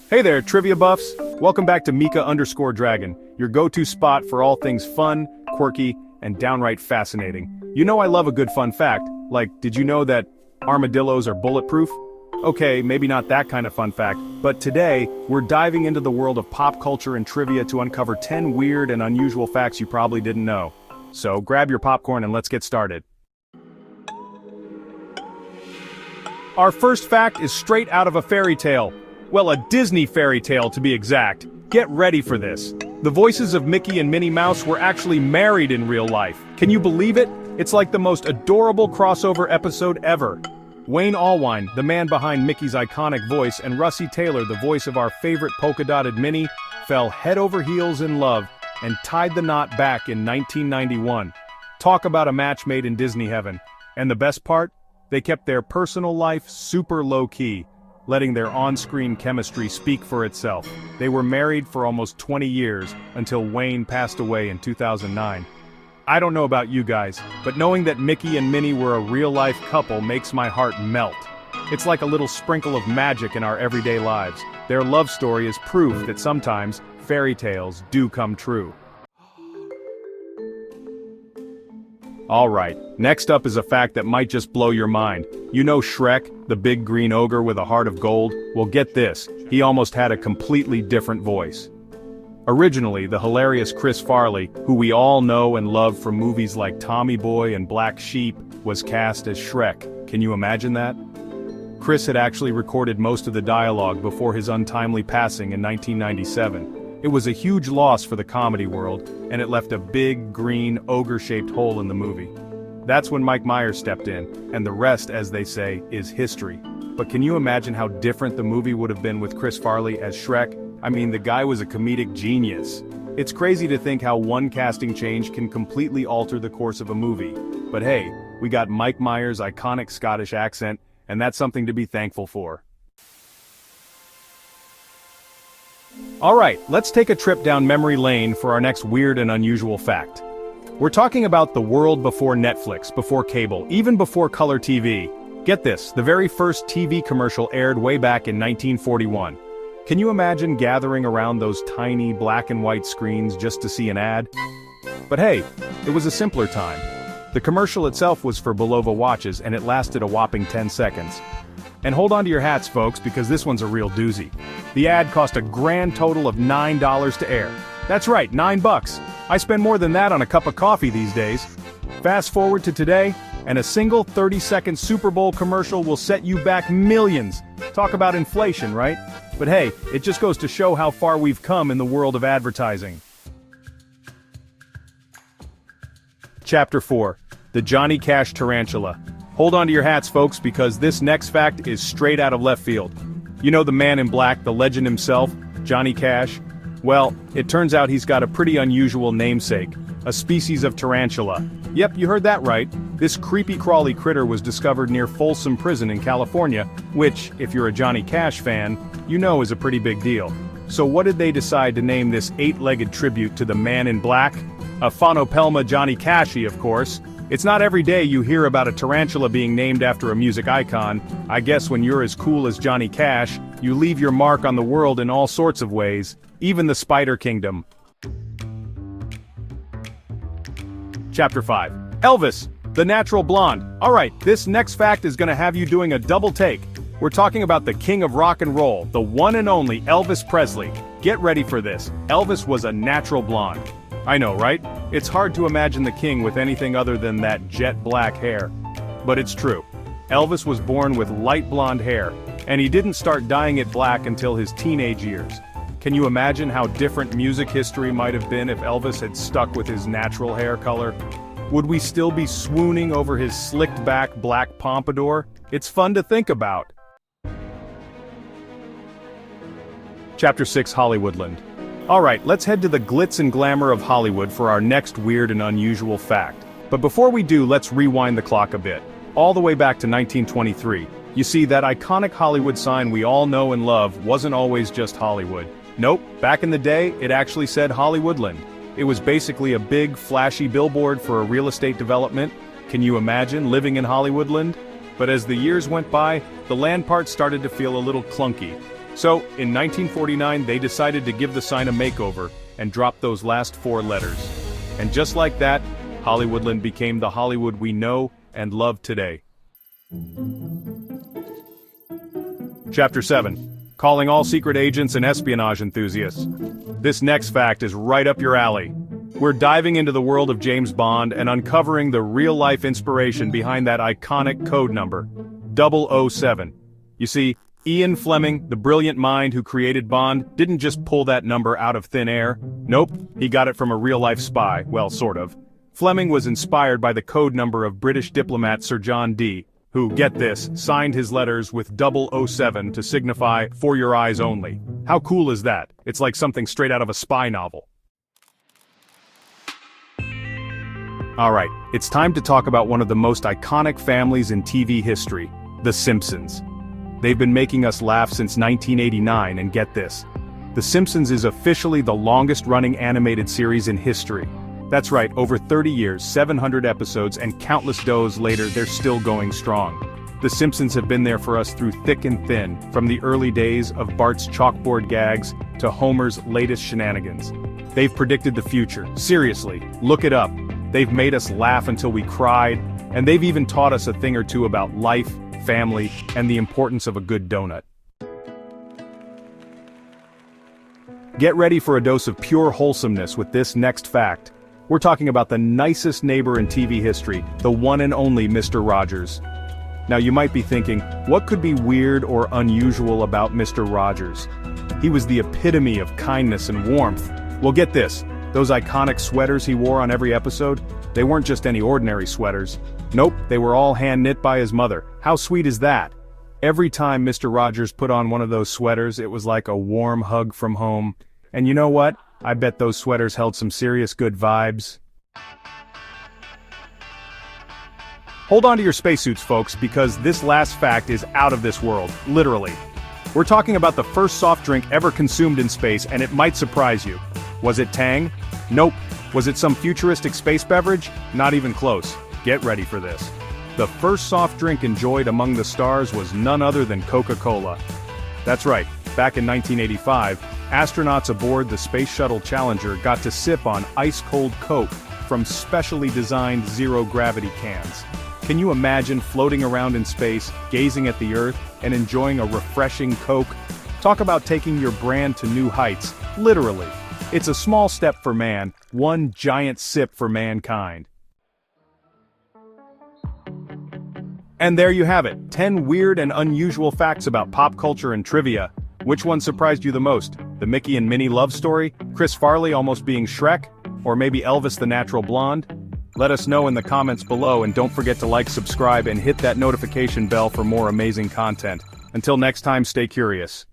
Hey there, trivia buffs! Welcome back to Mika_Dragon, your go-to spot for all things fun, quirky, and downright fascinating. You know I love a good fun fact, like, did you know that armadillos are bulletproof? Okay, maybe not that kind of fun fact, but today, we're diving into the world of pop culture and trivia to uncover 10 weird and unusual facts you probably didn't know. So grab your popcorn and let's get started. Our first fact is straight out of a fairy tale. Well, a Disney fairy tale to be exact. Get ready for this. The voices of Mickey and Minnie Mouse were actually married in real life. Can you believe it? It's like the most adorable crossover episode ever. Wayne Allwine, the man behind Mickey's iconic voice, and Russi Taylor, the voice of our favorite polka-dotted Minnie, fell head over heels in love and tied the knot back in 1991. Talk about a match made in Disney heaven. And the best part? They kept their personal life super low-key, letting their on-screen chemistry speak for itself. They were married for almost 20 years, until Wayne passed away in 2009. I don't know about you guys, but knowing that Mickey and Minnie were a real-life couple makes my heart melt. It's like a little sprinkle of magic in our everyday lives. Their love story is proof that sometimes, fairy tales do come true. Alright, next up is a fact that might just blow your mind. You know Shrek, the big green ogre with a heart of gold? Well, get this, he almost had a completely different voice. Originally, the hilarious Chris Farley, who we all know and love from movies like Tommy Boy and Black Sheep, was cast as Shrek. Can you imagine that? Chris had actually recorded most of the dialogue before his untimely passing in 1997. It was a huge loss for the comedy world, and it left a big, green, ogre-shaped hole in the movie. That's when Mike Myers stepped in, and the rest, as they say, is history. But can you imagine how different the movie would have been with Chris Farley as Shrek? I mean, the guy was a comedic genius. It's crazy to think how one casting change can completely alter the course of a movie. But hey, we got Mike Myers' iconic Scottish accent, and that's something to be thankful for. Alright, let's take a trip down memory lane for our next weird and unusual fact. We're talking about the world before Netflix, before cable, even before color TV. Get this, the very first TV commercial aired way back in 1941. Can you imagine gathering around those tiny black and white screens just to see an ad? But hey, it was a simpler time. The commercial itself was for Bulova watches and it lasted a whopping 10 seconds. And hold on to your hats, folks, because this one's a real doozy. The ad cost a grand total of $9 to air. That's right, $9. I spend more than that on a cup of coffee these days. Fast forward to today, and a single 30-second Super Bowl commercial will set you back millions. Talk about inflation, right? But hey, it just goes to show how far we've come in the world of advertising. Chapter 4. The Johnny Cash Tarantula. Hold on to your hats, folks, because this next fact is straight out of left field. You know the man in black, the legend himself, Johnny Cash? Well, it turns out he's got a pretty unusual namesake, a species of tarantula. Yep, you heard that right. This creepy crawly critter was discovered near Folsom Prison in California, which, if you're a Johnny Cash fan, you know is a pretty big deal. So what did they decide to name this 8-legged tribute to the man in black? A Phonopelma Johnny Cashy, of course. It's not every day you hear about a tarantula being named after a music icon. I guess when you're as cool as Johnny Cash, you leave your mark on the world in all sorts of ways, even the Spider Kingdom. Chapter 5. Elvis, the natural blonde. Alright, this next fact is gonna have you doing a double take. We're talking about the king of rock and roll, the one and only Elvis Presley. Get ready for this. Elvis was a natural blonde. I know, right? It's hard to imagine the king with anything other than that jet black hair. But it's true. Elvis was born with light blonde hair, and he didn't start dyeing it black until his teenage years. Can you imagine how different music history might have been if Elvis had stuck with his natural hair color? Would we still be swooning over his slicked back black pompadour? It's fun to think about. Chapter 6. Hollywoodland. Alright, let's head to the glitz and glamour of Hollywood for our next weird and unusual fact. But before we do, let's rewind the clock a bit. All the way back to 1923. You see, that iconic Hollywood sign we all know and love wasn't always just Hollywood. Nope, back in the day, it actually said Hollywoodland. It was basically a big, flashy billboard for a real estate development. Can you imagine living in Hollywoodland? But as the years went by, the land part started to feel a little clunky. So, in 1949 they decided to give the sign a makeover and drop those last 4 letters. And just like that, Hollywoodland became the Hollywood we know and love today. Chapter 7. Calling all secret agents and espionage enthusiasts. This next fact is right up your alley. We're diving into the world of James Bond and uncovering the real-life inspiration behind that iconic code number, 007. You see, Ian Fleming, the brilliant mind who created Bond, didn't just pull that number out of thin air. Nope, he got it from a real-life spy, well, sort of. Fleming was inspired by the code number of British diplomat Sir John Dee, who, get this, signed his letters with 007 to signify "for your eyes only." How cool is that? It's like something straight out of a spy novel. Alright, it's time to talk about one of the most iconic families in TV history, The Simpsons. They've been making us laugh since 1989, and get this. The Simpsons is officially the longest-running animated series in history. That's right, over 30 years, 700 episodes, and countless does later, they're still going strong. The Simpsons have been there for us through thick and thin, from the early days of Bart's chalkboard gags to Homer's latest shenanigans. They've predicted the future. Seriously, look it up. They've made us laugh until we cried, and they've even taught us a thing or two about life, family, and the importance of a good donut. Get ready for a dose of pure wholesomeness with this next fact. We're talking about the nicest neighbor in TV history, the one and only Mr. Rogers. Now you might be thinking, what could be weird or unusual about Mr. Rogers? He was the epitome of kindness and warmth. Well, get this. Those iconic sweaters he wore on every episode, they weren't just any ordinary sweaters. Nope, they were all hand-knit by his mother. How sweet is that? Every time Mr. Rogers put on one of those sweaters, it was like a warm hug from home. And you know what? I bet those sweaters held some serious good vibes. Hold on to your spacesuits, folks, because this last fact is out of this world, literally. We're talking about the first soft drink ever consumed in space, and it might surprise you. Was it Tang? Nope. Was it some futuristic space beverage? Not even close. Get ready for this. The first soft drink enjoyed among the stars was none other than Coca-Cola. That's right, back in 1985, astronauts aboard the Space Shuttle Challenger got to sip on ice-cold Coke from specially designed zero-gravity cans. Can you imagine floating around in space, gazing at the Earth, and enjoying a refreshing Coke? Talk about taking your brand to new heights, literally. It's a small step for man, one giant sip for mankind. And there you have it, 10 weird and unusual facts about pop culture and trivia. Which one surprised you the most? The Mickey and Minnie love story? Chris Farley almost being Shrek? Or maybe Elvis the Natural Blonde? Let us know in the comments below, and don't forget to like, subscribe, and hit that notification bell for more amazing content. Until next time, stay curious.